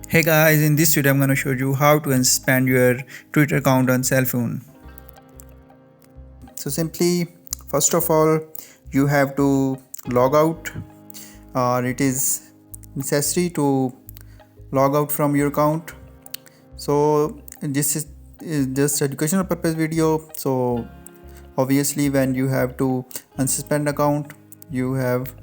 Hey guys, in this video I'm going to show you how to unsuspend your Twitter account on cell phone. So simply, first of all, you have to log out, or it is necessary to log out from your account. So this is just educational purpose video. So obviously when you have to unsuspend account, you have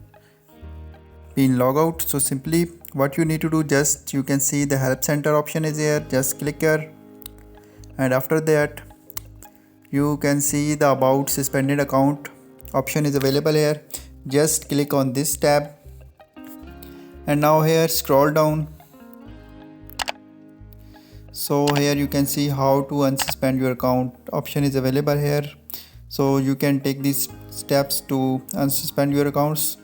been log out. So simply what you need to do, just you can see the help center option is here, just click here, and after that you can see the about suspended account option is available here. Just click on this tab, and now here scroll down. So here you can see how to unsuspend your account option is available here. So you can take these steps to unsuspend your accounts.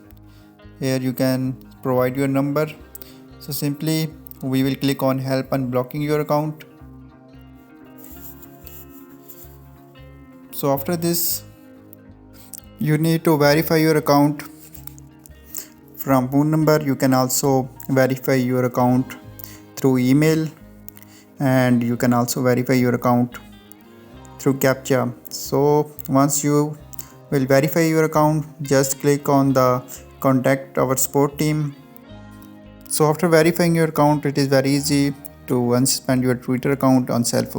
Here you can provide your number. So simply we will click on help unblocking your account. So after this you need to verify your account from phone number. You can also verify your account through email, and you can also verify your account through captcha. So once you will verify your account, just click on the contact our support team. So after verifying your account, it is very easy to unsuspend your Twitter account on cell phone.